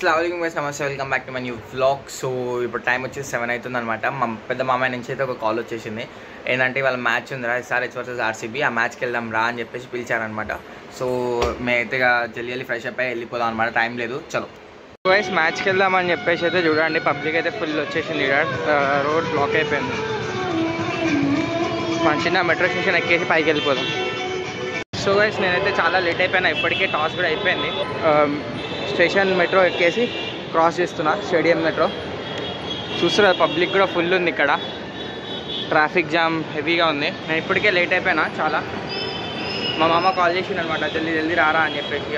అస్సలాముఅలైకుం guys, నమస్తే, welcome back to my new vlog. So ఇప్పుడు time వచ్చేసి 7 అవుతుంది అనమాట. మా పెద్ద మామయ్య నుంచి అయితే ఒక కాల్ వచ్చేసింది. ఏంటంటే వాళ్ళ మ్యాచ్ ఉందిరా, SRH వర్సెస్ RCB, ఆ మ్యాచ్కి వెళ్దాం రా అని చెప్పేసి పిలిచారనమాట. సో మేమైతే జల్లి ఫ్రెష్ అప్ అయ్యి వెళ్ళిపోదాం అనమాట, టైం లేదు. చలో గైస్, మ్యాచ్కి వెళ్దామని చెప్పేసి అయితే చూడండి, పబ్లిక్ అయితే ఫుల్ వచ్చేసింది. రోడ్ బ్లాక్ అయిపోయింది. మన చిన్న మెట్రో స్టేషన్ ఎక్కేసి పైకి వెళ్ళిపోదాం. సో గైస్, నేనైతే చాలా లేట్ అయిపోయినా, ఇప్పటికే టాస్ కూడా అయిపోయింది. స్టేషన్ మెట్రో ఎక్కేసి క్రాస్ చేస్తున్నా, స్టేడియం మెట్రో. చూస్తున్నారు పబ్లిక్ కూడా ఫుల్ ఉంది, ఇక్కడ ట్రాఫిక్ జామ్ హెవీగా ఉంది. నేను ఇప్పటికే లేట్ అయిపోయినా చాలా. మా మామ కాల్ చేసిండు అనమాట, జల్దీ రారా అని చెప్పేసి.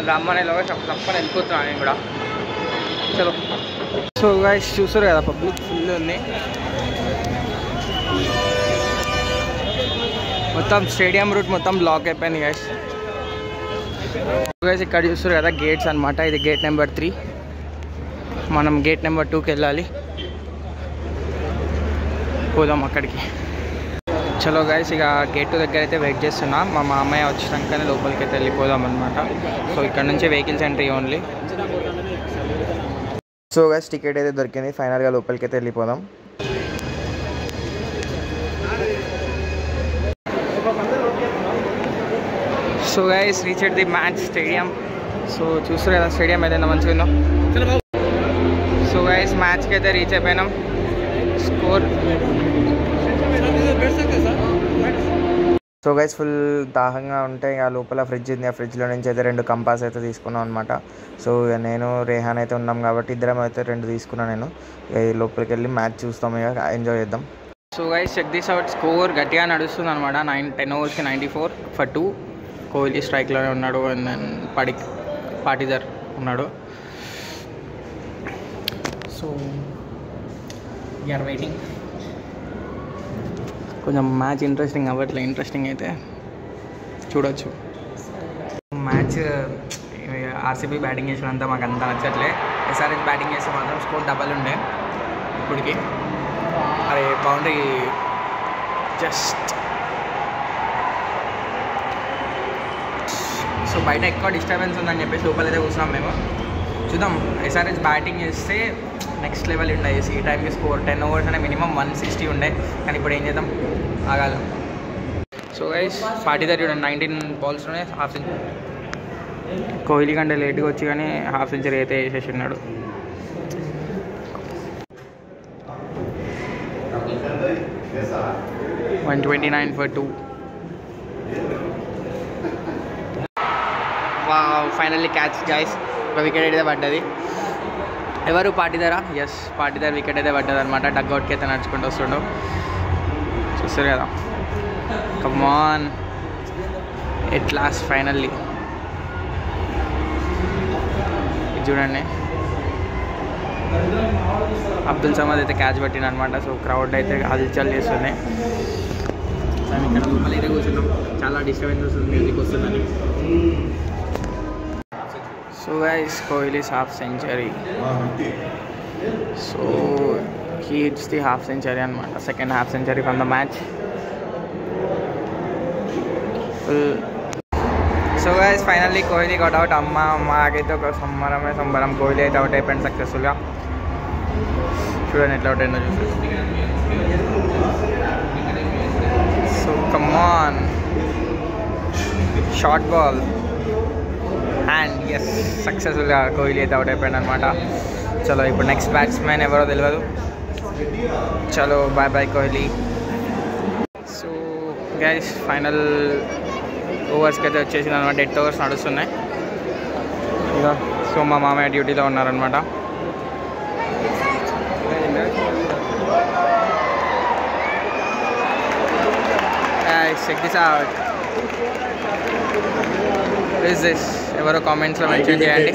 రమ్మనేలోగా తప్పని వెళ్ళిపోతున్నాను నేను కూడా. చలో. సో గైస్, చూస్తారు కదా పబ్లిక్ ఫుల్ ఉంది. మొత్తం స్టేడియం రూట్ మొత్తం బ్లాక్ అయిపోయింది గైస్. గైస్, ఇక్కడ చూస్తారు కదా గేట్స్ అనమాట. ఇది గేట్ నెంబర్ 3. మనం గేట్ నెంబర్ 2కి వెళ్ళాలి. పోదాం అక్కడికి. చలో గైస్, ఇక గేట్ 2 దగ్గర అయితే వెయిట్ చేస్తున్నా. మా మామయ్య వచ్చినాకనే లోపలికి అయితే వెళ్ళిపోదాం అనమాట. సో ఇక్కడ నుంచి vehicles entry only. So guys, ticket అయితే దొరికింది. ఫైనల్గా లోపలికి అయితే వెళ్ళిపోదాం. So guys, reach at the match stadium. So చూస్తారు కదా స్టేడియం ఏదైనా మంచిగా ఉందో. సో గైస్, మ్యాచ్కి అయితే రీచ్ అయిపోయినాం. స్కోర్. సో గైస్, ఫుల్ దాహంగా ఉంటే ఇక లోపల ఫ్రిడ్జ్ ఉంది. ఆ ఫ్రిడ్జ్లో నుంచి అయితే 2 కంపాస్ అయితే తీసుకున్నాం అనమాట. సో ఇక నేను రేహాన్ అయితే ఉన్నాం కాబట్టి ఇద్దరం అయితే 2 తీసుకున్నాను నేను. లోపలికి వెళ్ళి మ్యాచ్ చూస్తాం, ఇక ఎంజాయ్ చేద్దాం. So guys, check this out. Score గట్టిగా నడుస్తుంది అనమాట. 10 ఓవర్స్కి 94 for 2. కోహ్లీ స్ట్రైక్లోనే ఉన్నాడు. అండ్ దెన్ పాటిదర్ ఉన్నాడు. So we're waiting. కొంచెం మ్యాచ్ ఇంట్రెస్టింగ్ అవ్వట్లే. ఇంట్రెస్టింగ్ అయితే చూడొచ్చు. మ్యాచ్ RCB బ్యాటింగ్ చేసినంత మాకు అంత నచ్చట్లే. SRH బ్యాటింగ్ చేస్తే మాత్రం స్కోర్ డబల్ ఉండే ఇప్పటికి. అది బౌండరీ జస్ట్. సో బయట ఎక్కువ డిస్టర్బెన్స్ ఉందని చెప్పేసి లోపలైతే కూర్చున్నాం మేము. చూద్దాం, SRH బ్యాటింగ్ చేస్తే నెక్స్ట్ లెవెల్ ఉండే. ఈ టైంకి స్కోర్ 10 ఓవర్స్ అనే మినిమం 160 ఉండే. కానీ ఇప్పుడు ఏం చేద్దాం, ఆగాలి. సో గైస్, పాటిదర్ చూడండి 19 బాల్స్లోనే హాఫ్ సెంచరీ. కోహ్లీ కంటే లేట్గా వచ్చి కానీ హాఫ్ సెంచరీ అయితే వేసేసి ఉన్నాడు. $129 for 2. Finally catch guys. ఒక వికెట్ అయితే పడ్డది. ఎవరు? పాటిదరా? ఎస్, పాటిదర్ వికెట్ అయితే పడ్డది అనమాట. డగ్అవుట్కి అయితే నడుచుకుంటూ వస్తుండో చూస్తారు కదా. కమాన్, ఎట్ లాస్ట్ ఫైనల్లీ. ఇది చూడండి, అబ్దుల్ సమద్ అయితే క్యాచ్ పట్టిన అనమాట. సో క్రౌడ్ అయితే హల్చల్ చేస్తున్నాయి. ఇక్కడ లోపల అయితే కూర్చున్నాం, చాలా డిస్టర్బెన్స్ వస్తుంది, మ్యూజిక్ వస్తుందని. So guys, Kohli's half century. So he hits the half century anamata. Second half century from the match. So guys, finally Kohli got out. Amma agaithe oka sambaram Kohli aithe out అయిపోయింది successful గా. చూడండి ఎట్లా out అయిందో చూసి. సో come on, short ball. And yes, సక్సెస్ఫుల్గా కోహ్లీ అయితే out అయిపోయాడు అనమాట. చలో, ఇప్పుడు నెక్స్ట్ బ్యాట్స్మెన్ ఎవరో తెలియదు. చలో, bye bye Kohli. So guys, final ఓవర్స్కి అయితే వచ్చేసింది అనమాట. 8 ఓవర్స్ నడుస్తున్నాయి ఇక. సో మా మామయ్య డ్యూటీలో ఉన్నారనమాట. Check this out. Is this? ఎవరో కామెంట్స్లో మెన్షన్ చేయండి.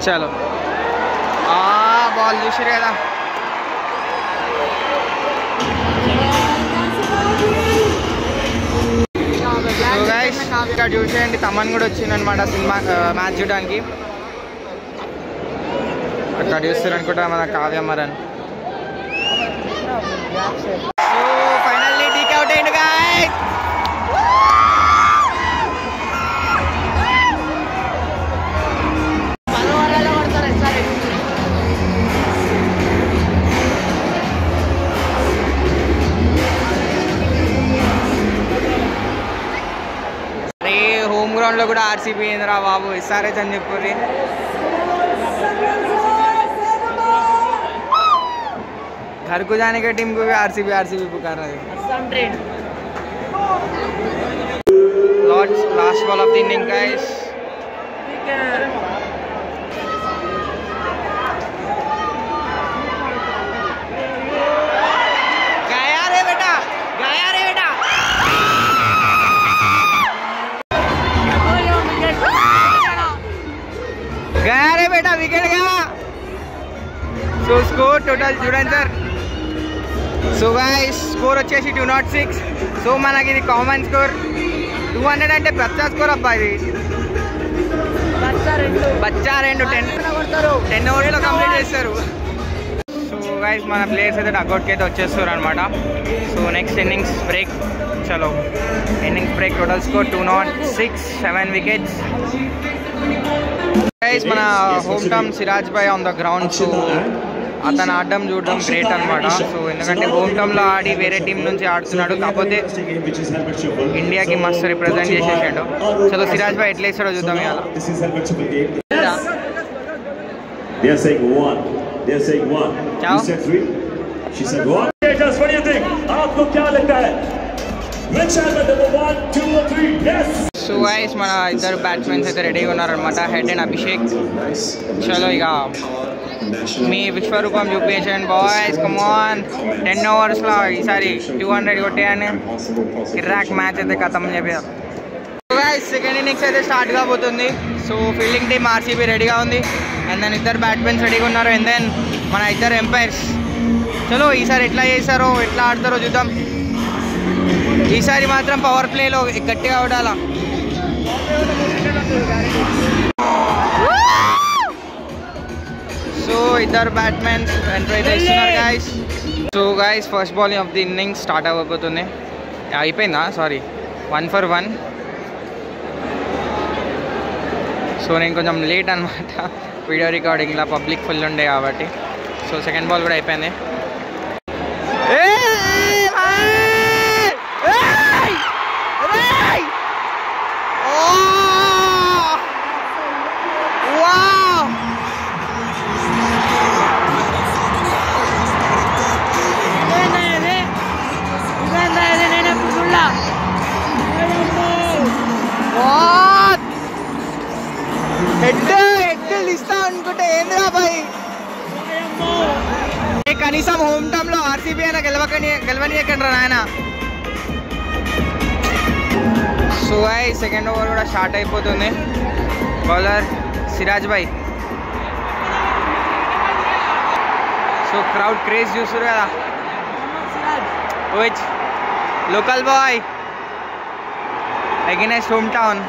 చలో, బాల్ చూసారు కదా. సో గైస్, ఇక్కడ చూసేయండి, తమన్ కూడా వచ్చిందనమాట సినిమా మ్యాచ్ చూడడానికి. అక్కడ చూస్తారు అనుకుంటా మన కావ్యమరన్. So finally DK out అయ్యిండు guys. హోమ్ గ్రౌండ్ లో కూడా ఆర్సీబీ ఏందిరా బాబు, ఎస్ఆర్హెచ్ అని చెప్పి. घर को जाने के टीम को भी आरसीबी पुकार रहे हैं. Last ball of the inning guys. गया रे बेटा, गया रे बेटा. गया रे बेटा, विकेट गया. सो स्कोर टोटल చూడండి సార్. సో గైస్ స్కోర్ వచ్చేసి 206. సో మనకి ఇది కామన్ స్కోర్. 200 అంటే బచ్చా స్కోర్ అబ్బా, ఇది బచ్చా 10 ఓవర్స్లో కంప్లీట్ చేస్తారు. సో గైస్ మన ప్లేయర్స్ అయితే డక్అవుట్కి అయితే వచ్చేస్తారు అనమాట. So next innings break. చలో innings break. Total score 206, 7 wickets. Guys మన హోమ్ టౌన్ సిరాజ్ భాయ్ ఆన్ ద గ్రౌండ్. సో అతను ఆడడం చూడడం గ్రేట్ అనమాట. సో ఎందుకంటే హోమ్ టౌన్లో ఆడి వేరే టీం నుంచి ఆడుతున్నాడు, కాకపోతే ఇండియాకి మస్తు రిప్రజెంట్ చేసేసాడు. చలో సిరాజ్ భాయ్ ఎట్లా వేస్తాడో చూద్దాం. సో గైస్ మన ఇద్దరు బ్యాట్స్మెన్స్ అయితే రెడీగా ఉన్నారనమాట, హెడ్ అండ్ అభిషేక్. చలో ఇక మీ విశ్వరూపం చూపించండి బాయ్స్, కమాన్. 10 ఓవర్స్లో ఈసారి 200 కొట్టేయని కిర్రాక్ మ్యాచ్ అయితే ఖతం చెప్పారు. సెకండ్ ఇన్నింగ్స్ అయితే స్టార్ట్ కాబోతుంది. సో ఫీల్డింగ్ టీమ్ ఆర్సీబీ రెడీగా ఉంది, అండ్ దెన్ ఇద్దరు బ్యాట్స్మెన్స్ రెడీగా ఉన్నారు, అండ్ దెన్ మన ఇద్దరు ఎంపైర్స్. చలో ఈసారి ఎట్లా చేస్తారో ఎట్లా ఆడతారో చూద్దాం. ఈసారి మాత్రం పవర్ ప్లేలో గట్టిగా ఆడాలా. సో ఇద్దరు బ్యాట్మెన్స్ ఎంటర్ అయితే ఇస్తున్నారు guys. So guys first ball of the innings start అవ్వబోతుంది. అయిపోయిందా? Sorry, 1 for 1. సో నేను కొంచెం లేట్ అనమాట వీడియో రికార్డింగ్లో, పబ్లిక్ ఫుల్ ఉండే కాబట్టి. సో సెకండ్ బాల్ కూడా అయిపోయింది. హెడ్ ఇస్తా అనుకుంటే ఏంద్రా బాయ్, కనీసం హోమ్ టౌన్ లో ఆర్సీబీ అయినా గెలవనీయకండి నాయన. సో సెకండ్ ఓవర్ కూడా స్టార్ట్ అయిపోతుంది. బౌలర్ సిరాజ్ భాయ్. సో క్రౌడ్ క్రేజ్ చూస్తారు కదా, which local boy against home town.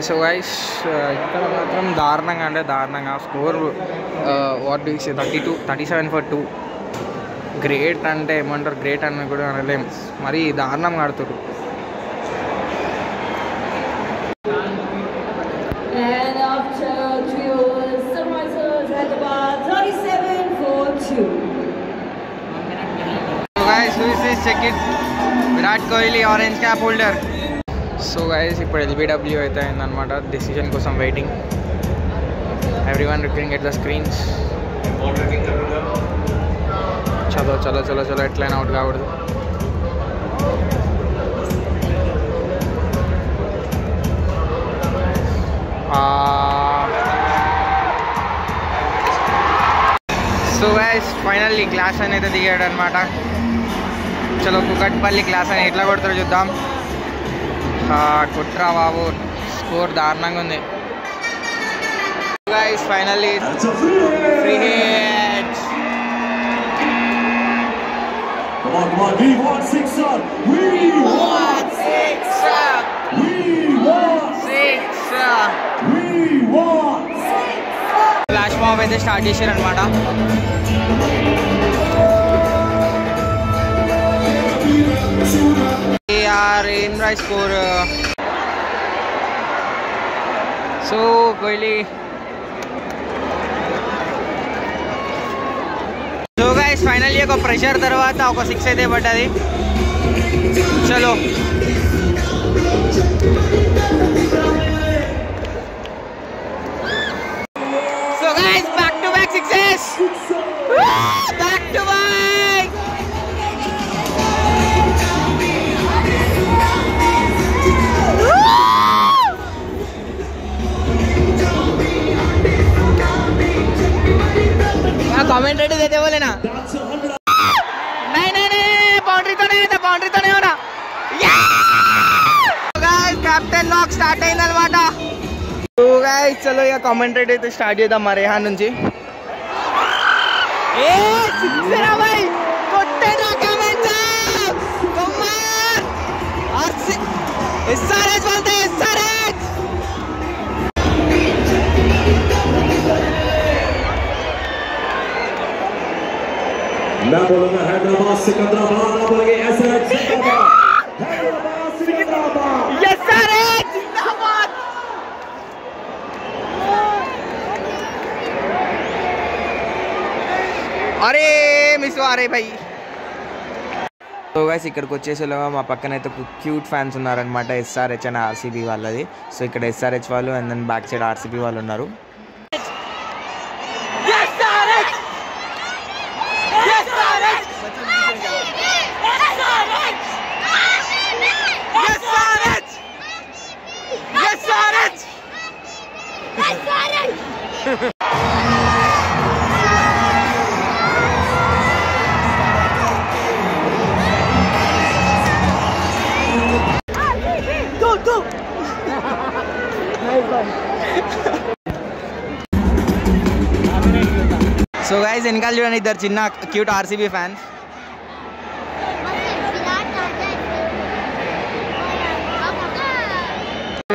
So guys ఇక్కడ మాత్రం దారుణంగా అంటే దారుణంగా score what do say 37 for 2. Great అంటే ఏమంటారు, గ్రేట్ అని కూడా అనలేం, మరీ దారుణంగా ఆడుతారు. Virat Kohli orange cap holder. So guys ఇప్పుడు ఎల్బిడబ్ల్యూ అయితే అయిందనమాట, డెసిషన్ కోసం waiting. Everyone looking at the screens. చలో చలో చలో చలో ఎట్లయినా అవుట్ కాకూడదు. సో గైస్ ఫైనల్లీ గ్లాస్ అని అయితే దిగాడు అనమాట. చలో కుకట్పల్లి గ్లాస్ అని ఎట్లా కొడతారో చూద్దాం. కొట్రా బాబు, స్కోర్ దారుణంగా ఉంది. Guys finally free hit. Come on, we want sixer. We want sixer. We want sixer. We want sixer. Flash ball of అయితే స్టార్ట్ చేశారు అనమాట. ఏం rice score. So Kohli. So guys finally ఒక ప్రెషర్ తర్వాత ఒక 6 అయితే పడ్డది. చలో so guys back to back sixes. Back to back. Commented देते बोले ना. नहीं नहीं नहीं बाउंड्री तो नहीं होता, बाउंड्री तो नहीं होना. गाइस कैप्टन लॉक स्टार्ट అయింది అన్నమాట. సో गाइस చలో ఇక కామెంటేట్ అయితే స్టార్ట్ చేద్దాం మరి రేహాన్ నుంచి. ఏ సిక్సర్ ఆ భాయ్ కొట్టేనా కామెంట్. కమాన్ ఎస్ఆర్హెచ్ बोलते ఎస్ఆర్హెచ్. ना बोलूंगा हैदराबाद सिकंदराबाद, ना बोलेंगे एसआरएच जिंदाबाद. हैदराबाद सिकंदराबाद. एसआरएच जिंदाबाद. अरे मिस अरे भाई. సో గైస్ ఇక్కడికి వచ్చేసేలోగా మా పక్కన అయితే క్యూట్ ఫ్యాన్స్ ఉన్నారనమాట. ఎస్ఆర్హెచ్ అండ్ ఆర్సీబీ వాళ్ళది. సో ఇక్కడ ఎస్ఆర్హెచ్ వాళ్ళు and then back side RCB వాళ్ళు ఉన్నారు. సో గైస్ వెనకాల చూడండి ఇద్దరు చిన్న cute RCB fans.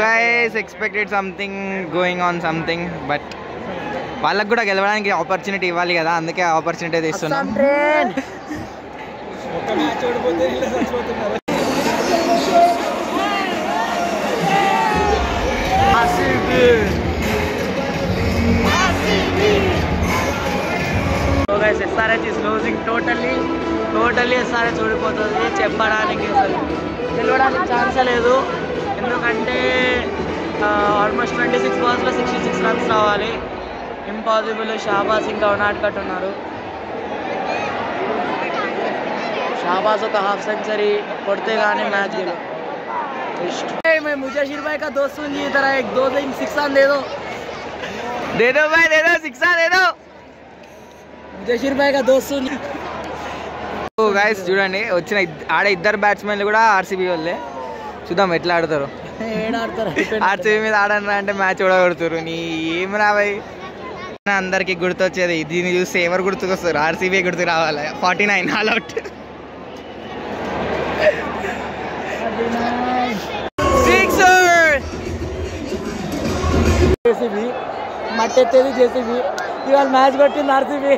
Guys expected something going on something, but వాళ్ళకు కూడా గెలవడానికి ఆపర్చునిటీ ఇవ్వాలి కదా, అందుకే ఆపర్చునిటీ తీస్తున్నాం. SRH is losing totally SRH ఓడిపోతుంది. చెప్పడానికి అసలు గెలవడానికి ఛాన్సే లేదు. ఎందుకంటే ఆల్మోస్ట్ 26 balls 66 runs రావాలి. ఇంపాసిబుల్. షాబాజ్ ఇంకా కట్ ఉన్నారు. షాబాజ్ ఒక హాఫ్ సెంచరీ కొడితే కానీ మ్యాచ్ గెలవు. मैं मुजशिर भाई का दोस्त हूँ, ये तरह एक 2 दिन 6 रन दे दो भाई, दे दो 6 रन दे दो. ముజషిర్ భాయ్ కా దోస్త్ హూ. సో గైస్ చూడండి వచ్చిన ఆడే ఇద్దరు బ్యాట్స్మెన్లు కూడా ఆర్సీబీ వాళ్ళే. చూద్దాం ఎట్లా ఆడతారు. ఆర్సీబీ మీద ఆడనరా అంటే మ్యాచ్ ఓడగొడుతారు. నీ ఏం రాబాయి. అందరికి గుర్తొచ్చేది దీన్ని చూస్తే ఎవరు గుర్తుకొస్తారు? ఆర్సీబీ గుర్తుకు రావాలి. 49 ఆల్ అవుట్. జేసీబీ మట్టెత్తేది జేసీబీ. ఇవాళ మ్యాచ్ కొట్టింది ఆర్సీబీ.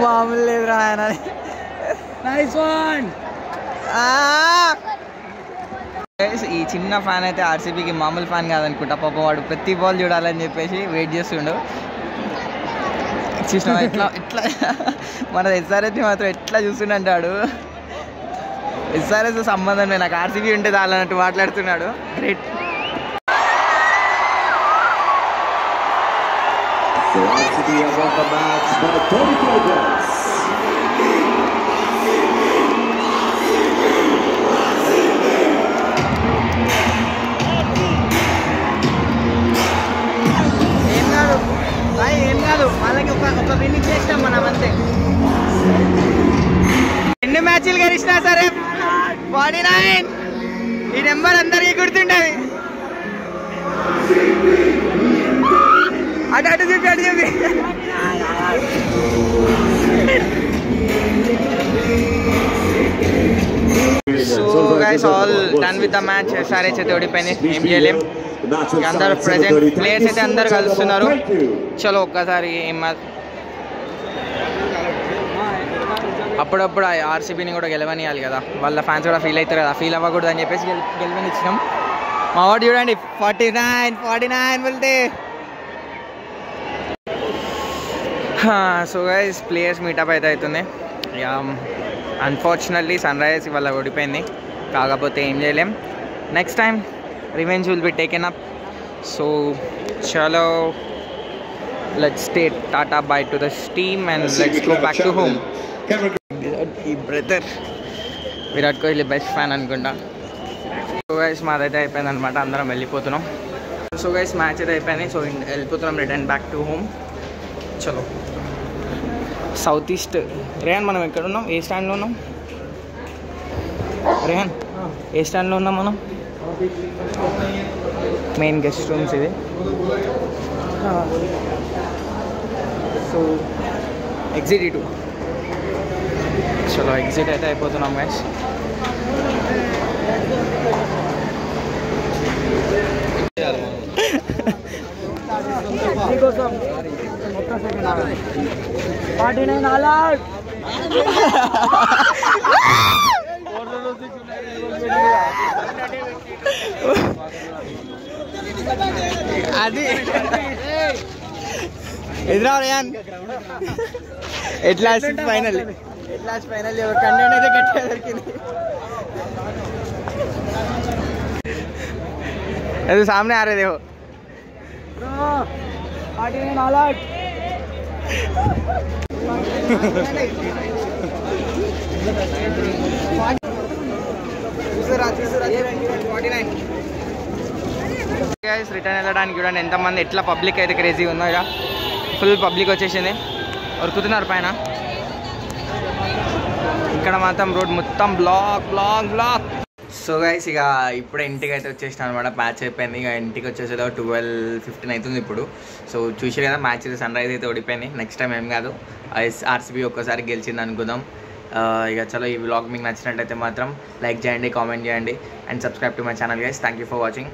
మామూలు లేదురా ఆయన. Nice one. ఈ చిన్న ఫ్యాన్ అయితే ఆర్సీబీకి మామూలు ఫ్యాన్ కాదనుకుంటా. పాప వాడు ప్రతి బాల్ చూడాలని చెప్పేసి వెయిట్ చేస్తుండు. చూసినా ఎట్లా ఎట్లా మన ఎస్ఆర్హెచ్ మాత్రం ఎట్లా చూస్తుంటాడు. ఎస్ఆర్హెచ్ సంబంధం లేదు, నాకు ఆర్సీబీ ఉంటే చాలన్నట్టు మాట్లాడుతున్నాడు. Great. So RCB have won the match by 34 runs. ఏం కాదు వాళ్ళకి ఒక విన్ చేస్తాం మనం అంతే. 2 మ్యాచ్లు గెలిచినా సరే 49 ఈ నెంబర్ అందరికీ గుర్తుండదు. అటు అటు చెప్పి అటు చెప్పి. So guys all done with the match. SRH అయితే ఓడిపోయింది, ఏం చేయలేం. అందరు ప్రెజెంట్ ప్లేయర్స్ అయితే అందరు కలుస్తున్నారు. చలో ఒక్కసారి అప్పుడప్పుడు ఆర్సీబీని కూడా గెలవనియాలి కదా, వాళ్ళ ఫ్యాన్స్ కూడా ఫీల్ అవుతారు కదా, ఫీల్ అవ్వకూడదు అని చెప్పేసి గెలవనిచ్చినాం. మా వాడు చూడండి 49 వెళ్తే. సో గైస్ ప్లేయర్స్ మీటప్ అయితే అవుతుంది. అన్ఫార్చునేట్లీ సన్ రైజర్స్ ఇవాళ ఓడిపోయింది, కాకపోతే ఏం చేయలేం. Next time revenge will be taken up. So చలో let's stay tata bye to the team and let's go back to home. ఈ brother Virat Kohli best fan అనుకుంటా. సో గైస్ మాదైతే అయిపోయింది అనమాట, అందరం వెళ్ళిపోతున్నాం. సో గైస్ మ్యాచ్ అయితే అయిపోయింది, సో వెళ్ళిపోతున్నాం రిటర్న్ బ్యాక్ టు హోమ్. చలో సౌత్ ఈస్ట్. రేహాన్ మనం ఎక్కడ ఉన్నాం, ఏ స్టాండ్లో ఉన్నాం? రేహాన్ ఏ స్టాండ్లో ఉన్నాం మనం? మెయిన్ గెస్ట్ రూమ్స్ ఇది. సో ఎగ్జిట్ ఇటు. చలో ఎగ్జిట్ అయితే అయిపోతున్నాం గైస్. అది ఎదురా రేయాన్. ఎట్లా ఫైనల్ కంటెంట్ అయితే గట్టిగా దొరికింది. అది సామనే ఆ రే దేవో. రిటర్న్ వెళ్ళడానికి చూడండి ఎంతమంది, ఎట్లా పబ్లిక్ అయితే క్రేజీ ఉందో. ఇక ఫుల్ పబ్లిక్ వచ్చేసింది, ఉరుకుతున్నారు పైన. ఇక్కడ మాత్రం రోడ్ మొత్తం బ్లాక్. సో గైస్ ఇక ఇప్పుడే ఇంటికి అయితే వచ్చేసినా అనమాట, మ్యాచ్ అయిపోయింది. ఇక ఇంటికి వచ్చేసేదో 12:15 అవుతుంది ఇప్పుడు. సో చూసారు కదా మ్యాచ్ అయితే సన్ రైజ్ అయితే ఓడిపోయింది. నెక్స్ట్ టైం ఏం కాదు, ఆర్సీబీ ఒక్కసారి గెలిచింది అనుకుందాం. ఇక చలో ఈ వ్లాగ్ మీకు నచ్చినట్టయితే మాత్రం లైక్ చేయండి, కామెంట్ చేయండి and subscribe to my channel guys. Thank you for watching.